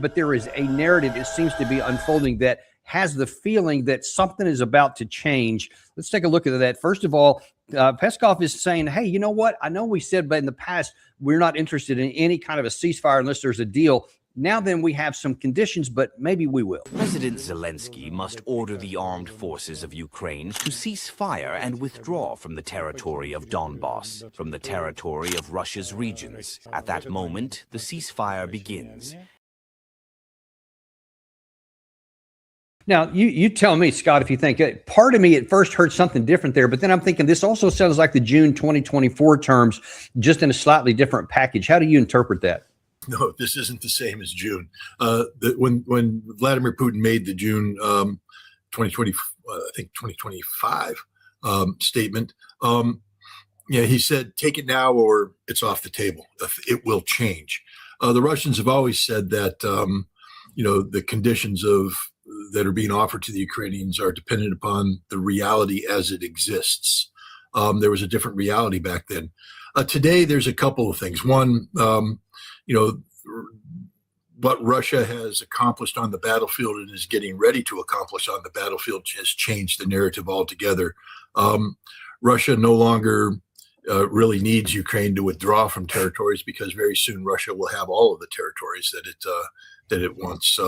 but there is a narrative that seems to be unfolding that has the feeling that something is about to change. Let's take a look at that. First of all, Peskov is saying, hey, you know what? I know we said, but in the past, we're not interested in any kind of a ceasefire unless there's a deal. Now then, we have some conditions, but maybe we will. President Zelensky must order the armed forces of Ukraine to cease fire and withdraw from the territory of Donbass, from the territory of Russia's regions. At that moment, the ceasefire begins. Now, you tell me, Scott, if you think, part of me at first heard something different there, but then I'm thinking this also sounds like the June 2024 terms, just in a slightly different package. How do you interpret that? No, this isn't the same as June. When Vladimir Putin made the June 2020, I think 2025 statement, he said, take it now or it's off the table. It will change. The Russians have always said that, the conditions that are being offered to the Ukrainians are dependent upon the reality as it exists. There was a different reality back then. Today, there's a couple of things. One, what Russia has accomplished on the battlefield and is getting ready to accomplish on the battlefield has changed the narrative altogether. Russia no longer really needs Ukraine to withdraw from territories because very soon Russia will have all of the territories that it wants.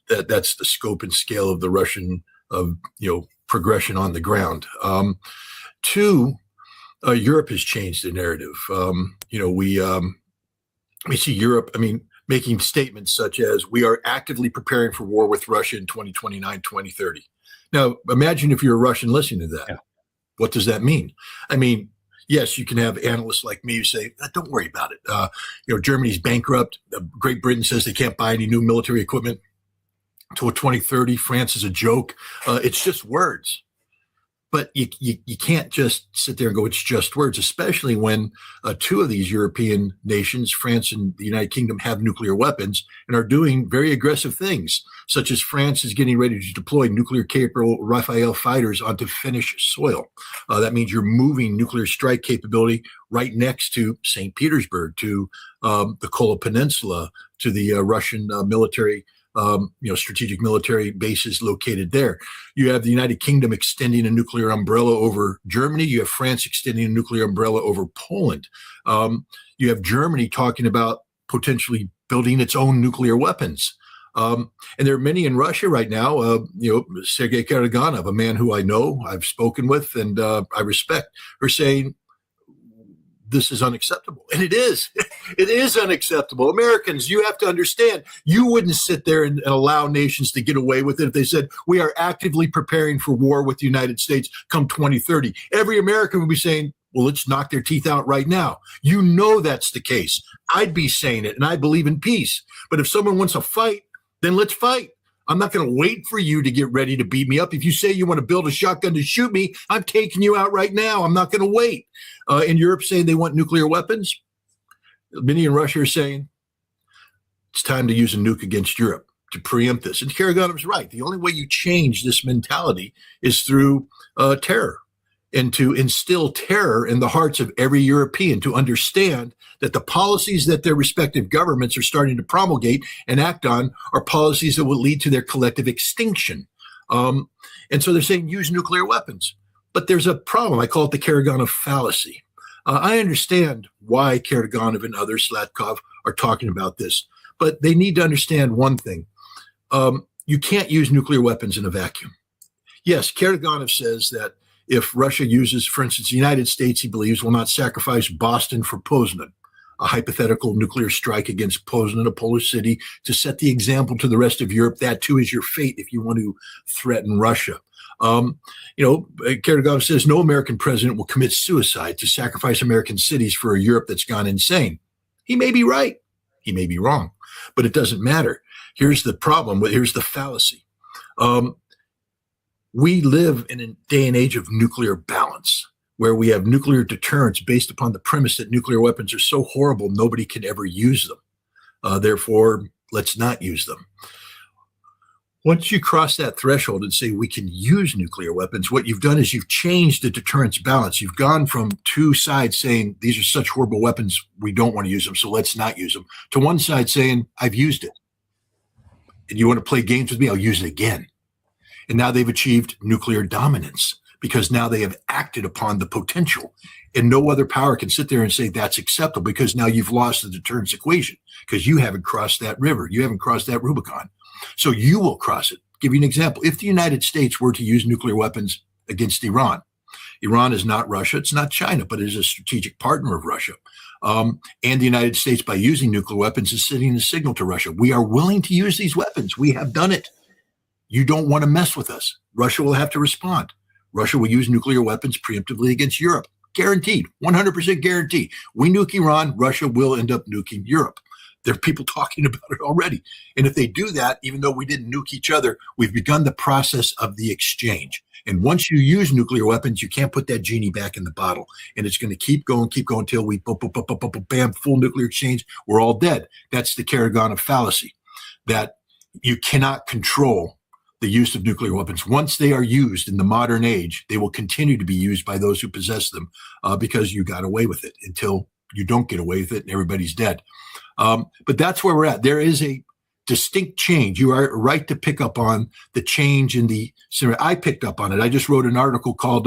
That's the scope and scale of the Russian progression on the ground. Two, Europe has changed the narrative. We see Europe, making statements such as, we are actively preparing for war with Russia in 2029, 2030. Now, imagine if you're a Russian listening to that. Yeah. What does that mean? Yes, you can have analysts like me who say, don't worry about it. Germany's bankrupt. Great Britain says they can't buy any new military equipment until 2030. France is a joke. It's just words. But you can't just sit there and go, it's just words, especially when two of these European nations, France and the United Kingdom, have nuclear weapons and are doing very aggressive things, such as France is getting ready to deploy nuclear-capable Rafale fighters onto Finnish soil. That means you're moving nuclear strike capability right next to St. Petersburg, to the Kola Peninsula, to the Russian military strategic military bases located there. You have the United Kingdom extending a nuclear umbrella over Germany. You have France extending a nuclear umbrella over Poland. You have Germany talking about potentially building its own nuclear weapons. And there are many in Russia right now, Sergei Karaganov, a man who I know, I've spoken with, and I respect, are saying, this is unacceptable. And it is. It is unacceptable. Americans, you have to understand, you wouldn't sit there and allow nations to get away with it if they said, we are actively preparing for war with the United States come 2030. Every American would be saying, well, let's knock their teeth out right now. You know that's the case. I'd be saying it, and I believe in peace. But if someone wants a fight, then let's fight. I'm not going to wait for you to get ready to beat me up. If you say you want to build a shotgun to shoot me, I'm taking you out right now. I'm not going to wait. In Europe saying they want nuclear weapons. Many in Russia are saying it's time to use a nuke against Europe to preempt this. And Karaganov's right. The only way you change this mentality is through terror, and to instill terror in the hearts of every European to understand that the policies that their respective governments are starting to promulgate and act on are policies that will lead to their collective extinction. And so they're saying use nuclear weapons. But there's a problem. I call it the Karaganov fallacy. I understand why Karaganov and others, Slatkov, are talking about this. But they need to understand one thing. You can't use nuclear weapons in a vacuum. Yes, Karaganov says that if Russia uses, for instance, the United States, he believes, will not sacrifice Boston for Poznan, a hypothetical nuclear strike against Poznan, a Polish city, to set the example to the rest of Europe. That, too, is your fate if you want to threaten Russia. Karaganov says no American president will commit suicide to sacrifice American cities for a Europe that's gone insane. He may be right. He may be wrong. But it doesn't matter. Here's the problem. Here's the fallacy. We live in a day and age of nuclear balance, where we have nuclear deterrence based upon the premise that nuclear weapons are so horrible nobody can ever use them. Therefore, let's not use them. Once you cross that threshold and say we can use nuclear weapons, what you've done is you've changed the deterrence balance. You've gone from two sides saying these are such horrible weapons, we don't want to use them, so let's not use them, to one side saying I've used it. And you want to play games with me? I'll use it again. And now they've achieved nuclear dominance because now they have acted upon the potential. And no other power can sit there and say that's acceptable because now you've lost the deterrence equation because you haven't crossed that river. You haven't crossed that Rubicon. So you will cross it. Give you an example. If the United States were to use nuclear weapons against Iran, Iran is not Russia. It's not China, but it is a strategic partner of Russia. And the United States, by using nuclear weapons, is sending a signal to Russia. We are willing to use these weapons. We have done it. You don't want to mess with us. Russia will have to respond. Russia will use nuclear weapons preemptively against Europe. Guaranteed, 100% guarantee. We nuke Iran, Russia will end up nuking Europe. There are people talking about it already. And if they do that, even though we didn't nuke each other, we've begun the process of the exchange. And once you use nuclear weapons, you can't put that genie back in the bottle. And it's going to keep going until we bam, full nuclear exchange. We're all dead. That's the Karagana fallacy, that you cannot control the use of nuclear weapons. Once they are used in the modern age, they will continue to be used by those who possess them because you got away with it until you don't get away with it and everybody's dead. But that's where we're at. There is a distinct change. You are right to pick up on the change in the scenario. I picked up on it. I just wrote an article called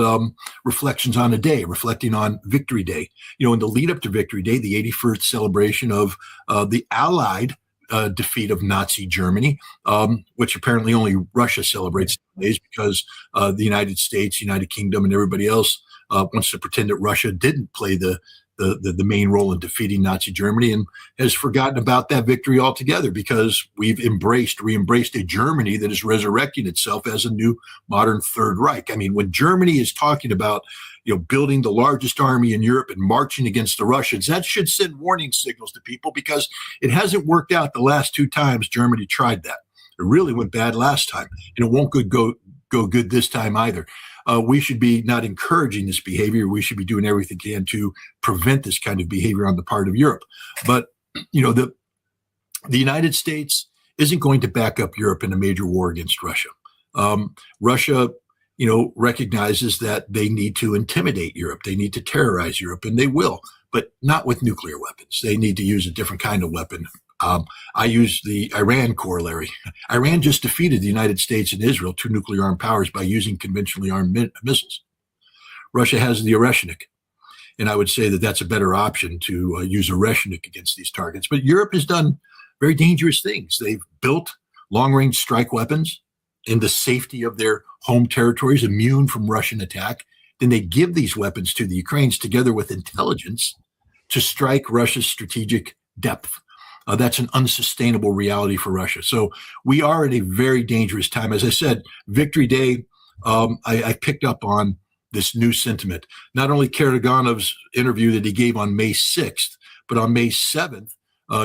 Reflections on a Day, reflecting on Victory Day. You know, in the lead up to Victory Day, the 81st celebration of the Allied defeat of Nazi Germany, which apparently only Russia celebrates nowadays because the United States, United Kingdom, and everybody else wants to pretend that Russia didn't play the main role in defeating Nazi Germany and has forgotten about that victory altogether because we've re-embraced a Germany that is resurrecting itself as a new modern Third Reich. I mean, when Germany is talking about, you know, building the largest army in Europe and marching against the Russians, that should send warning signals to people because it hasn't worked out the last two times Germany tried that. It really went bad last time, and it won't go good this time either. We should be not encouraging this behavior. We should be doing everything we can to prevent this kind of behavior on the part of Europe. But, you know, the United States isn't going to back up Europe in a major war against Russia. Russia, you know, recognizes that they need to intimidate Europe. They need to terrorize Europe, and they will, but not with nuclear weapons. They need to use a different kind of weapon. I use the Iran corollary. Iran just defeated the United States and Israel, two nuclear armed powers, by using conventionally armed missiles. Russia has the Oreshnik, and I would say that that's a better option to use Oreshnik against these targets. But Europe has done very dangerous things. They've built long-range strike weapons in the safety of their home territories, immune from Russian attack. Then they give these weapons to the Ukrainians together with intelligence to strike Russia's strategic depth. That's an unsustainable reality for Russia. So we are at a very dangerous time. As I said, Victory Day, I picked up on this new sentiment. Not only Karaganov's interview that he gave on May 6th, but on May 7th,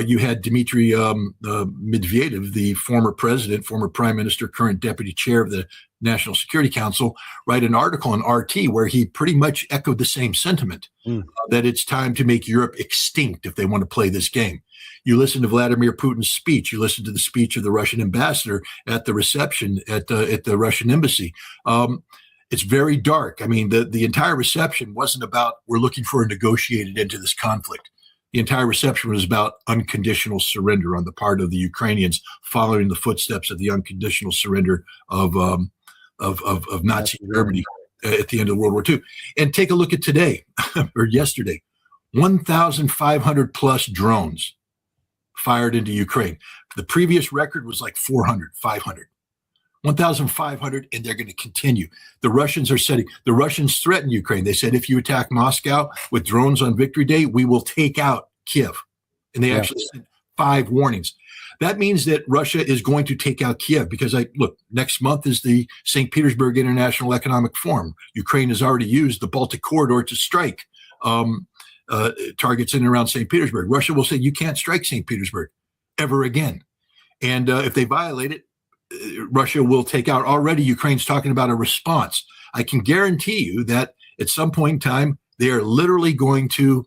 you had Dmitry Medvedev, the former president, former prime minister, current deputy chair of the National Security Council, write an article on RT where he pretty much echoed the same sentiment, that it's time to make Europe extinct if they want to play this game. You listen to Vladimir Putin's speech. You listen to the speech of the Russian ambassador at the reception at the Russian embassy. It's very dark. I mean, the entire reception wasn't about we're looking for a negotiated end to this conflict. The entire reception was about unconditional surrender on the part of the Ukrainians, following the footsteps of the unconditional surrender of Nazi Germany at the end of World War II. And take a look at today or yesterday, 1,500 plus drones fired into Ukraine. The previous record was like 400, 500. 1,500, and they're going to continue. The Russians threatened Ukraine. They said, if you attack Moscow with drones on Victory Day, we will take out Kiev. And they actually sent 5 warnings. That means that Russia is going to take out Kiev because, next month is the St. Petersburg International Economic Forum. Ukraine has already used the Baltic corridor to strike targets in and around St. Petersburg. Russia will say, you can't strike St. Petersburg ever again. And if they violate it, Russia will take out. Already, Ukraine's talking about a response. I can guarantee you that at some point in time, they are literally going to,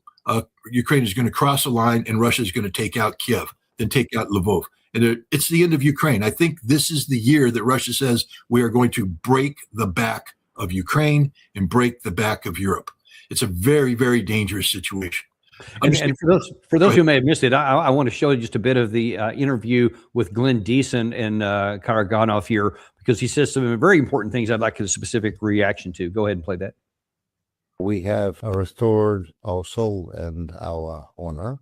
Ukraine is going to cross a line and Russia is going to take out Kiev, then take out Lvov. And it's the end of Ukraine. I think this is the year that Russia says we are going to break the back of Ukraine and break the back of Europe. It's a very, very dangerous situation. And for those who may have missed it, I want to show you just a bit of the interview with Glenn Deason and Karaganov here, because he says some very important things I'd like a specific reaction to. Go ahead and play that. We have restored our soul and our honor.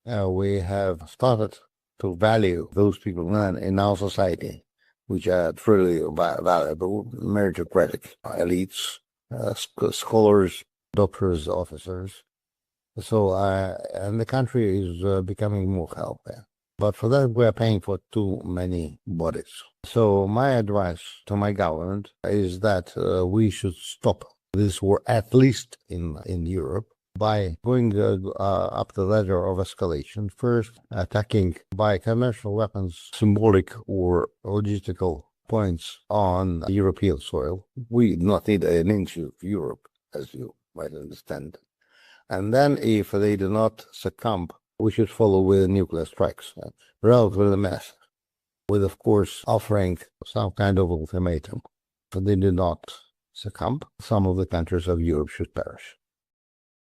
We have started to value those people in our society, which are truly valuable, meritocratic elites, scholars, doctors, officers. So, and the country is becoming more healthy. But for that, we are paying for too many bodies. So my advice to my government is that we should stop this war, at least in Europe, by going up the ladder of escalation. First, attacking by conventional weapons symbolic or logistical points on European soil. We do not need an inch of Europe, as you might understand. And then if they do not succumb, we should follow with nuclear strikes, relatively massive, with, of course, offering some kind of ultimatum. If they do not succumb, some of the countries of Europe should perish.